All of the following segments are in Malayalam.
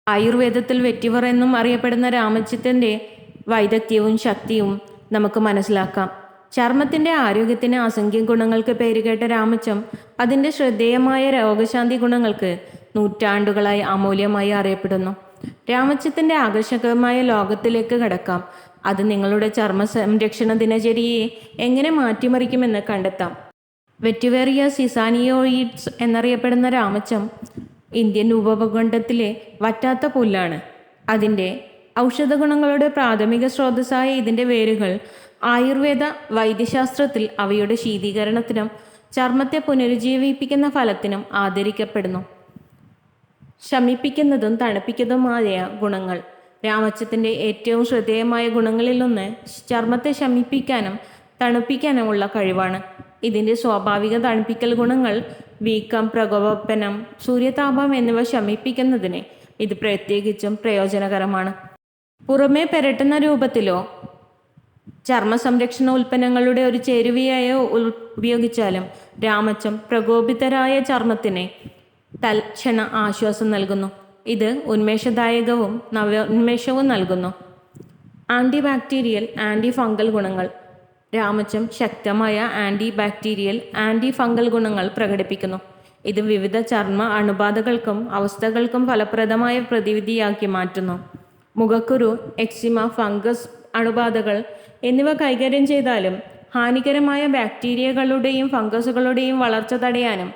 ആയുർവേദത്തിൽ വെറ്റിവർ എന്നും അറിയപ്പെടുന്ന രാമച്ചത്തിൻ്റെ വൈദഗ്ധ്യവും ശക്തിയും നമുക്ക് മനസ്സിലാക്കാം. ചർമ്മത്തിൻ്റെ ആരോഗ്യത്തിന് അസംഖ്യം ഗുണങ്ങൾക്ക് പേരുകേട്ട രാമച്ചം അതിൻ്റെ ശ്രദ്ധേയമായ രോഗശാന്തി ഗുണങ്ങൾക്ക് നൂറ്റാണ്ടുകളായി അമൂല്യമായി അറിയപ്പെടുന്നു. രാമച്ചത്തിൻ്റെ ആകർഷകമായ ലോകത്തിലേക്ക് കടക്കാം. അത് നിങ്ങളുടെ ചർമ്മ സംരക്ഷണ ദിനചര്യയെ എങ്ങനെ മാറ്റിമറിക്കുമെന്ന് കണ്ടെത്താം. വെറ്റിവേറിയ സിസാനിയോയിഡ്സ് എന്നറിയപ്പെടുന്ന രാമച്ചം ഇന്ത്യൻ ഉപഭൂഖണ്ഡത്തിലെ വറ്റാത്ത പുല്ലാണ്. അതിൻ്റെ ഔഷധഗുണങ്ങളുടെ പ്രാഥമിക സ്രോതസ്സായ ഇതിൻ്റെ വേരുകൾ ആയുർവേദ വൈദ്യശാസ്ത്രത്തിൽ അവയുടെ ശീതീകരണത്തിനും ചർമ്മത്തെ പുനരുജ്ജീവിപ്പിക്കുന്ന ഫലത്തിനും ആദരിക്കപ്പെടുന്നു. ശമിപ്പിക്കുന്നതും തണുപ്പിക്കുന്നതുമായ ഗുണങ്ങൾ. രാമച്ചത്തിൻ്റെ ഏറ്റവും ശ്രദ്ധേയമായ ഗുണങ്ങളിലൊന്ന് ചർമ്മത്തെ ശമിപ്പിക്കാനും തണുപ്പിക്കാനുമുള്ള കഴിവാണ്. ഇതിൻ്റെ സ്വാഭാവിക തണുപ്പിക്കൽ ഗുണങ്ങൾ വീക്കം, പ്രകോപനം, സൂര്യതാപം എന്നിവ ശമിപ്പിക്കുന്നതിന് ഇത് പ്രത്യേകിച്ചും പ്രയോജനകരമാണ്. പുറമേ പെരട്ടുന്ന രൂപത്തിലോ ചർമ്മ സംരക്ഷണ ഉൽപ്പന്നങ്ങളുടെ ഒരു ചേരുവയായോ ഉപയോഗിച്ചാലും രാമച്ചം പ്രകോപിതരായ ചർമ്മത്തിന് തൽക്ഷണ ആശ്വാസം നൽകുന്നു. ഇത് ഉന്മേഷദായകവും നവോന്മേഷവും നൽകുന്നു. ആൻറ്റി ബാക്ടീരിയൽ, ആൻറ്റി ഫംഗൽ ഗുണങ്ങൾ. രാമച്ചം ശക്തമായ ആൻറ്റി ബാക്ടീരിയൽ, ആൻറ്റി ഫംഗൽ ഗുണങ്ങൾ പ്രകടിപ്പിക്കുന്നു. ഇത് വിവിധ ചർമ്മ അണുബാധകൾക്കും അവസ്ഥകൾക്കും ഫലപ്രദമായ പ്രതിവിധിയാക്കി മാറ്റുന്നു. മുഖക്കുരു, എക്സിമ, ഫംഗസ് അണുബാധകൾ എന്നിവ കൈകാര്യം ചെയ്താലും ഹാനികരമായ ബാക്ടീരിയകളുടെയും ഫംഗസുകളുടെയും വളർച്ച തടയാനും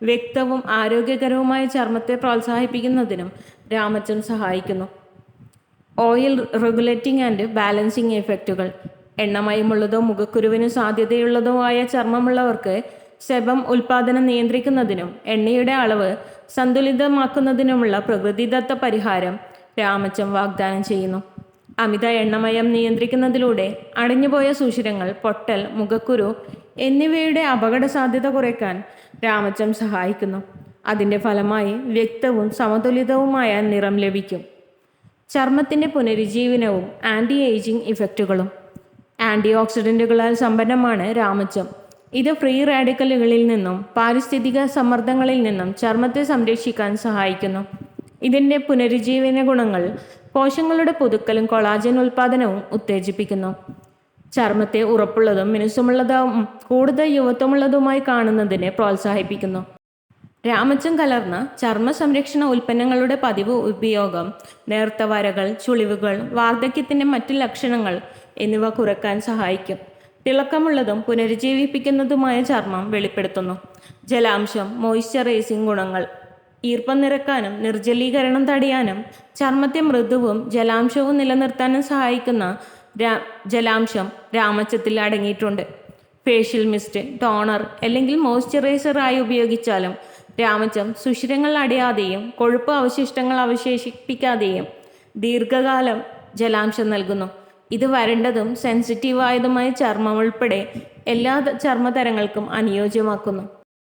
വ്യക്തവും ആരോഗ്യകരവുമായ ചർമ്മത്തെ പ്രോത്സാഹിപ്പിക്കുന്നതിനും രാമച്ചം സഹായിക്കുന്നു. ഓയിൽ റെഗുലേറ്റിംഗ് ആൻഡ് ബാലൻസിങ് എഫക്റ്റുകൾ. എണ്ണമയമുള്ളതോ മുഖക്കുരുവിന് സാധ്യതയുള്ളതോ ആയ ചർമ്മമുള്ളവർക്ക് സെബം ഉൽപാദനം നിയന്ത്രിക്കുന്നതിനും എണ്ണയുടെ അളവ് സന്തുലിതമാക്കുന്നതിനുമുള്ള പ്രകൃതിദത്ത പരിഹാരം രാമച്ചം വാഗ്ദാനം ചെയ്യുന്നു. അമിത എണ്ണമയം നിയന്ത്രിക്കുന്നതിലൂടെ അടഞ്ഞുപോയ സുഷിരങ്ങൾ, പൊട്ടൽ, മുഖക്കുരു എന്നിവയുടെ അപകട സാധ്യത കുറയ്ക്കാൻ രാമച്ചം സഹായിക്കുന്നു. അതിൻ്റെ ഫലമായി വ്യക്തവും സമതുലിതവുമായ നിറം ലഭിക്കും. ചർമ്മത്തിൻ്റെ പുനരുജ്ജീവനവും ആൻറ്റി ഏജിംഗ് ഇഫക്റ്റുകളും. ആൻറ്റി ഓക്സിഡൻറ്റുകളാൽ സമ്പന്നമാണ് രാമച്ചം. ഇത് ഫ്രീ റാഡിക്കലുകളിൽ നിന്നും പാരിസ്ഥിതിക സമ്മർദ്ദങ്ങളിൽ നിന്നും ചർമ്മത്തെ സംരക്ഷിക്കാൻ സഹായിക്കുന്നു. ഇതിൻ്റെ പുനരുജ്ജീവന ഗുണങ്ങൾ കോശങ്ങളുടെ പുതുക്കലും കൊളാജൻ ഉൽപാദനവും ഉത്തേജിപ്പിക്കുന്നു. ചർമ്മത്തെ ഉറപ്പുള്ളതും മിനുസമുള്ളതും കൂടുതൽ യുവത്വമുള്ളതുമായി കാണുന്നതിനെ പ്രോത്സാഹിപ്പിക്കുന്നു. രാമച്ചം കലർന്ന ചർമ്മ സംരക്ഷണ ഉൽപ്പന്നങ്ങളുടെ പതിവ് ഉപയോഗം നേർത്ത വരകൾ, ചുളിവുകൾ, വാർദ്ധക്യത്തിൻ്റെ മറ്റ് ലക്ഷണങ്ങൾ എന്നിവ കുറയ്ക്കാൻ സഹായിക്കും. തിളക്കമുള്ളതും പുനരുജ്ജീവിപ്പിക്കുന്നതുമായ ചർമ്മം വെളിപ്പെടുത്തുന്നു. ജലാംശം, മോയ്സ്ചറൈസിംഗ് ഗുണങ്ങൾ. ഈർപ്പം നിറക്കാനും നിർജ്ജലീകരണം തടയാനും ചർമ്മത്തെ മൃദുവും ജലാംശവും നിലനിർത്താനും സഹായിക്കുന്ന ജലാംശം രാമച്ചത്തിൽ അടങ്ങിയിട്ടുണ്ട്. ഫേഷ്യൽ മിസ്റ്റ്, ടോണർ അല്ലെങ്കിൽ മോയ്സ്ചറൈസർ ആയി ഉപയോഗിച്ചാലും രാമച്ചം സുഷിരങ്ങൾ അടയാതെയും കൊഴുപ്പ് അവശിഷ്ടങ്ങൾ അവശേഷിപ്പിക്കാതെയും ദീർഘകാലം ജലാംശം നൽകുന്നു. ഇത് വരണ്ടതും സെൻസിറ്റീവായതുമായ ചർമ്മം ഉൾപ്പെടെ എല്ലാ ചർമ്മതരങ്ങൾക്കും അനുയോജ്യമാക്കുന്നു.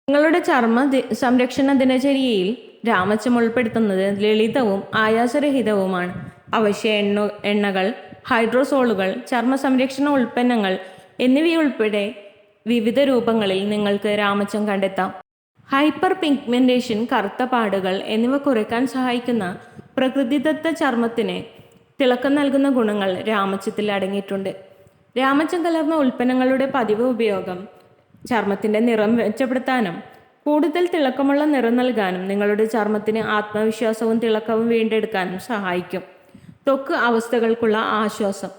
നിങ്ങളുടെ ചർമ്മ സംരക്ഷണ ദിനചര്യയിൽ രാമച്ചം ഉൾപ്പെടുത്തുന്നത് ലളിതവും ആയാസരഹിതവുമാണ്. അവശ്യ എണ്ണകൾ, ഹൈഡ്രോസോളുകൾ, ചർമ്മ സംരക്ഷണ ഉൽപ്പന്നങ്ങൾ എന്നിവയുൾപ്പെടെ വിവിധ രൂപങ്ങളിൽ നിങ്ങൾക്ക് രാമച്ചം കണ്ടെത്താം. ഹൈപ്പർ പിഗ്മെൻറ്റേഷൻ, കറുത്ത പാടുകൾ എന്നിവ കുറയ്ക്കാൻ സഹായിക്കുന്ന പ്രകൃതിദത്ത ചർമ്മത്തിന് തിളക്കം നൽകുന്ന ഗുണങ്ങൾ രാമച്ചത്തിൽ അടങ്ങിയിട്ടുണ്ട്. രാമച്ചം കലർന്ന ഉൽപ്പന്നങ്ങളുടെ പതിവ് ഉപയോഗം ചർമ്മത്തിൻ്റെ നിറം മെച്ചപ്പെടുത്താനും കൂടുതൽ തിളക്കമുള്ള നിറം നൽകാനും നിങ്ങളുടെ ചർമ്മത്തിന് ആത്മവിശ്വാസവും തിളക്കവും വീണ്ടെടുക്കാനും സഹായിക്കും. ത്വക്ക് അവസ്ഥകൾക്കുള്ള ആശ്വാസം.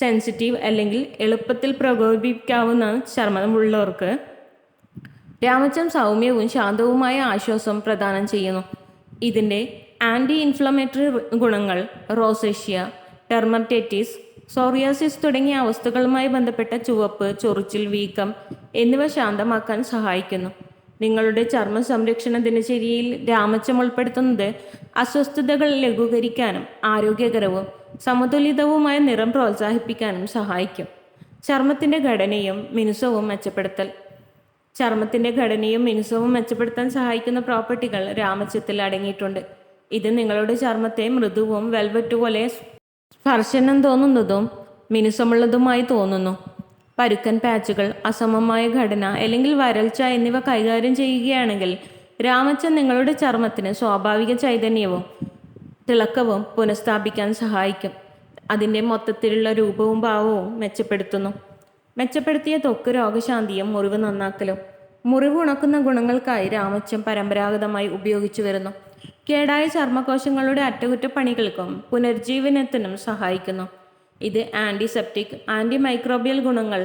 സെൻസിറ്റീവ് അല്ലെങ്കിൽ എളുപ്പത്തിൽ പ്രകോപിപ്പിക്കാവുന്ന ചർമ്മമുള്ളവർക്ക് രാമച്ചം സൗമ്യവും ശാന്തവുമായ ആശ്വാസം പ്രദാനം ചെയ്യുന്നു. ഇതിൻ്റെ ആൻറ്റി ഇൻഫ്ലമേറ്ററി ഗുണങ്ങൾ റോസേഷ്യ, ഡെർമറ്റൈറ്റിസ്, സോറിയാസിസ് തുടങ്ങിയ അവസ്ഥകളുമായി ബന്ധപ്പെട്ട ചുവപ്പ്, ചൊറിച്ചിൽ, വീക്കം എന്നിവ ശാന്തമാക്കാൻ സഹായിക്കുന്നു. നിങ്ങളുടെ ചർമ്മ സംരക്ഷണ ദിനചര്യയിൽ രാമച്ചം ഉൾപ്പെടുത്തുന്നത് അസ്വസ്ഥതകൾ ലഘൂകരിക്കാനും ആരോഗ്യകരവും സമതുലിതവുമായ നിറം പ്രോത്സാഹിപ്പിക്കാനും സഹായിക്കും. ചർമ്മത്തിൻ്റെ ഘടനയും മിനുസവും മെച്ചപ്പെടുത്തൽ. ചർമ്മത്തിൻ്റെ ഘടനയും മിനുസവും മെച്ചപ്പെടുത്താൻ സഹായിക്കുന്ന പ്രോപ്പർട്ടികൾ രാമച്ചത്തിൽ അടങ്ങിയിട്ടുണ്ട്. ഇത് നിങ്ങളുടെ ചർമ്മത്തെ മൃദുവും വെൽവെറ്റ് പോലെ സ്പർശനം തോന്നുന്നതും മിനുസമുള്ളതുമായി തോന്നുന്നു. പരുക്കൻ പാച്ചുകൾ, അസമമായ ഘടന അല്ലെങ്കിൽ വരൾച്ച എന്നിവ കൈകാര്യം ചെയ്യുകയാണെങ്കിൽ രാമച്ചം നിങ്ങളുടെ ചർമ്മത്തിന് സ്വാഭാവിക ചൈതന്യവും തിളക്കവും പുനഃസ്ഥാപിക്കാൻ സഹായിക്കും. അതിൻ്റെ മൊത്തത്തിലുള്ള രൂപവും ഭാവവും മെച്ചപ്പെടുത്തുന്നു. മെച്ചപ്പെടുത്തിയ ത്വക്ക് രോഗശാന്തിയും മുറിവ് നന്നാക്കലും. മുറിവ് ഉണക്കുന്ന ഗുണങ്ങൾക്കായി രാമച്ചം പരമ്പരാഗതമായി ഉപയോഗിച്ചു വരുന്നു. കേടായ ചർമ്മകോശങ്ങളുടെ അറ്റകുറ്റപ്പണികൾക്കും പുനർജീവനത്തിനും സഹായിക്കുന്നു. ഇത് ആൻറ്റിസെപ്റ്റിക്, ആൻറ്റിമൈക്രോബിയൽ ഗുണങ്ങൾ,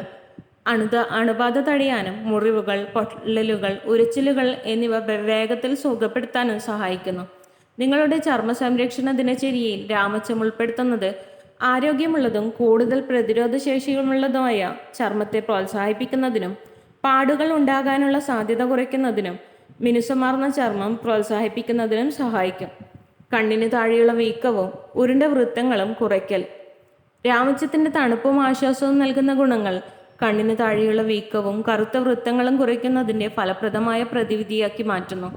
അണുബാധ തടയാനും മുറിവുകൾ, പൊള്ളലുകൾ, ഉരച്ചിലുകൾ എന്നിവ വേഗത്തിൽ സുഖപ്പെടുത്താനും സഹായിക്കുന്നു. നിങ്ങളുടെ ചർമ്മ സംരക്ഷണ ദിനചര്യയിൽ രാമച്ചം ഉൾപ്പെടുത്തുന്നത് ആരോഗ്യമുള്ളതും കൂടുതൽ പ്രതിരോധ ശേഷിയുമുള്ളതുമായ ചർമ്മത്തെ പ്രോത്സാഹിപ്പിക്കുന്നതിനും പാടുകൾ ഉണ്ടാകാനുള്ള സാധ്യത കുറയ്ക്കുന്നതിനും മിനുസമാർന്ന ചർമ്മം പ്രോത്സാഹിപ്പിക്കുന്നതിനും സഹായിക്കും. കണ്ണിന് താഴെയുള്ള വീക്കവും ഉരുണ്ട വൃത്തങ്ങളും കുറയ്ക്കൽ. രാമച്ചത്തിൻ്റെ തണുപ്പും ആശ്വാസവും നൽകുന്ന ഗുണങ്ങൾ കണ്ണിന് താഴെയുള്ള വീക്കവും കറുത്ത വൃത്തങ്ങളും കുറയ്ക്കുന്നതിൻ്റെ ഫലപ്രദമായ പ്രതിവിധിയാക്കി മാറ്റുന്നു.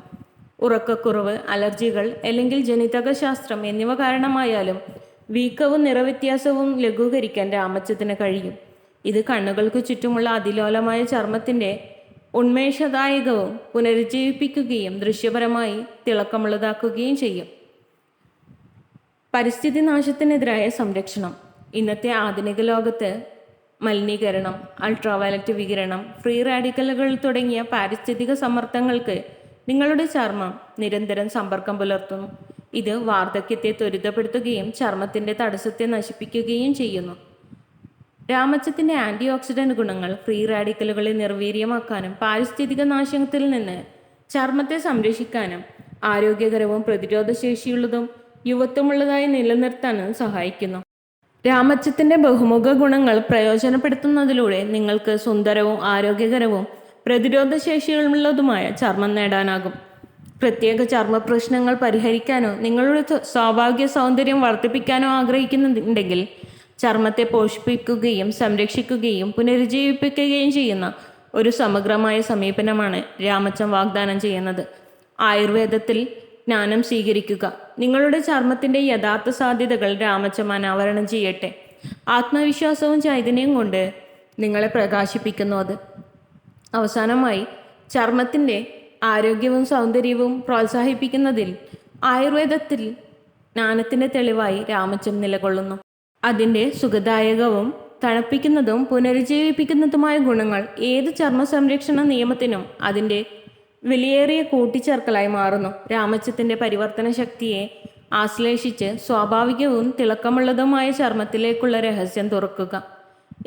ഉറക്കക്കുറവ്, അലർജികൾ അല്ലെങ്കിൽ ജനിതകശാസ്ത്രം എന്നിവ കാരണമായാലും വീക്കവും നിറവ്യത്യാസവും ലഘൂകരിക്കാൻ രാമച്ചത്തിന് കഴിയും. ഇത് കണ്ണുകൾക്ക് ചുറ്റുമുള്ള അതിലോലമായ ചർമ്മത്തിൻ്റെ ഉന്മേഷദായകവും പുനരുജ്ജീവിപ്പിക്കുകയും ദൃശ്യപരമായി തിളക്കമുള്ളതാക്കുകയും ചെയ്യും. പരിസ്ഥിതി നാശത്തിനെതിരായ സംരക്ഷണം. ഇന്നത്തെ ആധുനിക ലോകത്ത് മലിനീകരണം, അൾട്രാവയലറ്റ് വികിരണം, ഫ്രീ റാഡിക്കലുകൾ തുടങ്ങിയ പാരിസ്ഥിതിക സമ്മർദ്ദങ്ങൾക്ക് നിങ്ങളുടെ ചർമ്മം നിരന്തരം സമ്പർക്കം പുലർത്തുന്നു. ഇത് വാർദ്ധക്യത്തെ ത്വരിതപ്പെടുത്തുകയും ചർമ്മത്തിൻ്റെ തടസ്സത്തെ നശിപ്പിക്കുകയും ചെയ്യുന്നു. രാമച്ചത്തിൻ്റെ ആൻറ്റി ഓക്സിഡൻറ്റ് ഗുണങ്ങൾ ഫ്രീ റാഡിക്കലുകളെ നിർവീര്യമാക്കാനും പാരിസ്ഥിതിക നാശത്തിൽ നിന്ന് ചർമ്മത്തെ സംരക്ഷിക്കാനും ആരോഗ്യകരവും പ്രതിരോധശേഷിയുള്ളതും യുവത്വമുള്ളതായി നിലനിർത്താനും സഹായിക്കുന്നു. രാമച്ചത്തിൻ്റെ ബഹുമുഖ ഗുണങ്ങൾ പ്രയോജനപ്പെടുത്തുന്നതിലൂടെ നിങ്ങൾക്ക് സുന്ദരവും ആരോഗ്യകരവും പ്രതിരോധശേഷിയുള്ളതുമായ ചർമ്മം നേടാനാകും. പ്രത്യേക ചർമ്മ പ്രശ്നങ്ങൾ പരിഹരിക്കാനോ നിങ്ങളുടെ സ്വാഭാവിക സൗന്ദര്യം വർദ്ധിപ്പിക്കാനോ ആഗ്രഹിക്കുന്നുണ്ടെങ്കിൽ ചർമ്മത്തെ പോഷിപ്പിക്കുകയും സംരക്ഷിക്കുകയും പുനരുജ്ജീവിപ്പിക്കുകയും ചെയ്യുന്ന ഒരു സമഗ്രമായ സമീപനമാണ് രാമച്ചം വാഗ്ദാനം ചെയ്യുന്നത്. ആയുർവേദത്തിൽ ജ്ഞാനം സ്വീകരിക്കുക. നിങ്ങളുടെ ചർമ്മത്തിൻ്റെ യഥാർത്ഥ സാധ്യതകൾ രാമച്ചം അനാവരണം ചെയ്യട്ടെ. ആത്മവിശ്വാസവും ചൈതന്യവും കൊണ്ട് നിങ്ങളെ പ്രകാശിപ്പിക്കുന്നു അത്. അവസാനമായി, ചർമ്മത്തിൻ്റെ ആരോഗ്യവും സൗന്ദര്യവും പ്രോത്സാഹിപ്പിക്കുന്നതിൽ ആയുർവേദത്തിൽ ജ്ഞാനത്തിൻ്റെ തെളിവായി രാമച്ചം നിലകൊള്ളുന്നു. അതിൻ്റെ സുഖദായകവും തണുപ്പിക്കുന്നതും പുനരുജ്ജീവിപ്പിക്കുന്നതുമായ ഗുണങ്ങൾ ഏത് ചർമ്മ സംരക്ഷണ നിയമത്തിനും അതിൻ്റെ വിലയേറിയ കൂട്ടിച്ചേർക്കലായി മാറുന്നു. രാമച്ചത്തിൻ്റെ പരിവർത്തന ശക്തിയെ ആശ്ലേഷിച്ച് സ്വാഭാവികവും തിളക്കമുള്ളതുമായ ചർമ്മത്തിലേക്കുള്ള രഹസ്യം തുറക്കുക.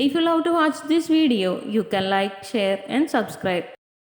If you love to watch this video, you can like, share and subscribe.